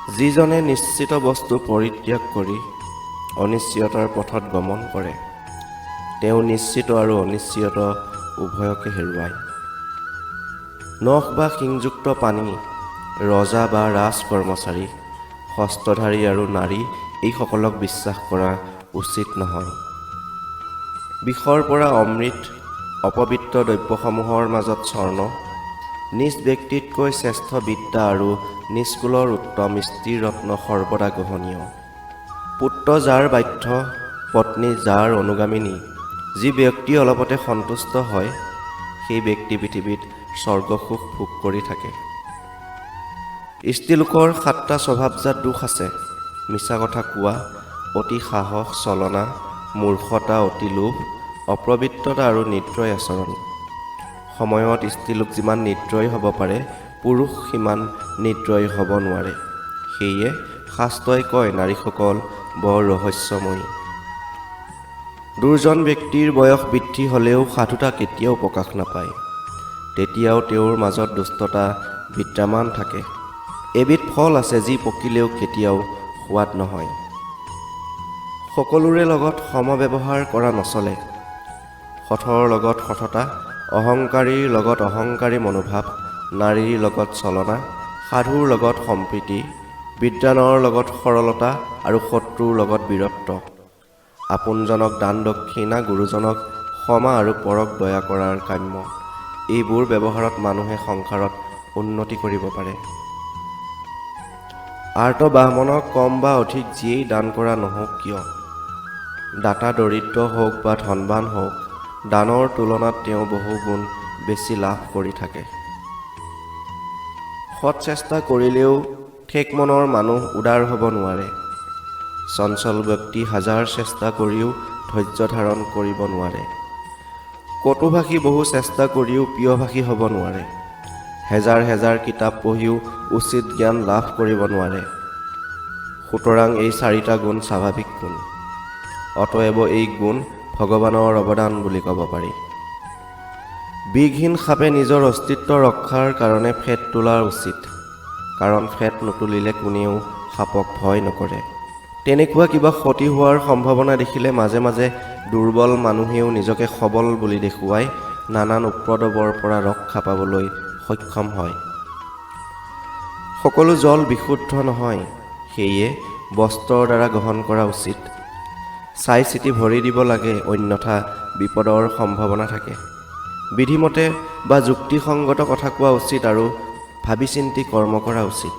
যিজনে নিশ্চিত বস্তু পৰিত্যাগ কৰি অনিশ্চয়তাৰ পথত গমন কৰে, তেওঁ নিশ্চিত আৰু অনিশ্চিত উভয়কে হেৰুৱায়। নখ বা শিংযুক্ত পানী, ৰজা বা ৰাজ কৰ্মচাৰী, হস্তধাৰী আৰু নাৰী এইসকলক বিশ্বাস কৰা উচিত নহয়। বিষৰ পৰা অমৃত, অপবিত্ৰ দ্ৰব্যসমূহৰ মাজত স্বৰ্ণ, নিজ ব্যক্তিতকৈ শ্ৰেষ্ঠ বিদ্যা আৰু নিষ্কুলৰ উত্তম স্থিৰ ৰত্ন সৰ্বদা গ্ৰহণীয়। পুত্ৰ যাৰ বাধ্য, পত্নী যাৰ অনুগামিনী, যি ব্যক্তি অলপতে সন্তুষ্ট হয়, সেই ব্যক্তি পৃথিৱীত স্বৰ্গসুখ ভোগ কৰি থাকে। স্ত্ৰীলোকৰ 7টা স্বভাৱজাত দোষ আছে: মিছা কথা কোৱা, অতি সাহস ছলনা, মূৰ্খতা, অতি লোভ, অপবিত্ৰতা আৰু নিৰ্দয় আচৰণ। সময়ত স্ত্ৰীলোক যিমান নিৰ্দয় হ'ব পাৰে, পুৰুষ সিমান নিৰ্দয় হ'ব নোৱাৰে। সেয়ে শাস্ত্ৰই কয়, নাৰীসকল বৰ ৰহস্যময়ী। দুৰ্জন ব্যক্তিৰ বয়স বৃদ্ধি হ'লেও সাধুতা কেতিয়াও প্ৰকাশ নাপায়। তেতিয়াও তেওঁৰ মাজত দুষ্টতা বিদ্যমান থাকে। এবিধ ফল আছে যি পকিলেও কেতিয়াও সোৱাদ নহয়। সকলোৰে লগত সমব্যৱহাৰ কৰা নচলে। সঠৰ লগত সঠতা, অহংকাৰীৰ লগত অহংকাৰী মনোভাৱ, নাৰীৰ লগত ছলনা, সাধুৰ লগত সম্প্ৰীতি, বিদ্বানৰ লগত সৰলতা আৰু শত্ৰুৰ লগত বীৰত্ব। আপোনজনক দান দক্ষিণা, গুৰুজনক ক্ষমা আৰু পৰক দয়া কৰাৰ কাম্য। এইবোৰ ব্যৱহাৰত মানুহে সংসাৰত উন্নতি কৰিব পাৰে। আৰ্ত ব্ৰাহ্মণক কম বা অধিক যিয়েই দান কৰা নহওক কিয়, দাতা দৰিদ্ৰ হওক বা ধনৱান হওক, দানৰ তুলনাত তেওঁ বহু গুণ বেছি লাভ কৰি থাকে। সৎ চেষ্টা কৰিলেও ঠেক মনৰ মানুহ উদাৰ হ'ব নোৱাৰে। চঞ্চল ব্যক্তি হাজাৰ চেষ্টা কৰিও ধৈৰ্য ধাৰণ কৰিব নোৱাৰে। কটুভাষী বহু চেষ্টা কৰিও প্ৰিয়ভাষী হ'ব নোৱাৰে। হেজাৰ হেজাৰ কিতাপ পঢ়িও উচিত জ্ঞান লাভ কৰিব নোৱাৰে। সুতৰাং এই 4টা গুণ স্বাভাৱিক গুণ। অতএৱ এই গুণ ভগৱানৰ অৱদান বুলি ক'ব পাৰি। বিষহীন সাপে নিজৰ অস্তিত্ব ৰক্ষাৰ কাৰণে ফেট তোলা উচিত, কাৰণ ফেট নুতুলিলে কোনেও সাপক ভয় নকৰে। তেনেকুৱা কিবা ক্ষতি হোৱাৰ সম্ভাৱনা দেখিলে মাজে মাজে দুৰ্বল মানুহেও নিজকে সবল বুলি দেখুৱাই নানান উপদ্ৰৱৰ পৰা ৰক্ষা পাবলৈ সক্ষম হয়। সকলো জল বিশুদ্ধ নহয়, সেয়ে বস্ত্ৰৰ দ্বাৰা গ্ৰহণ কৰা উচিত। চাই চিতি ভৰি দিব লাগে, অন্যথা বিপদৰ সম্ভাৱনা থাকে। বিধিমতে বা যুক্তিসংগত কথা কোৱা উচিত আৰু ভাবি চিন্তি কৰ্ম কৰা উচিত।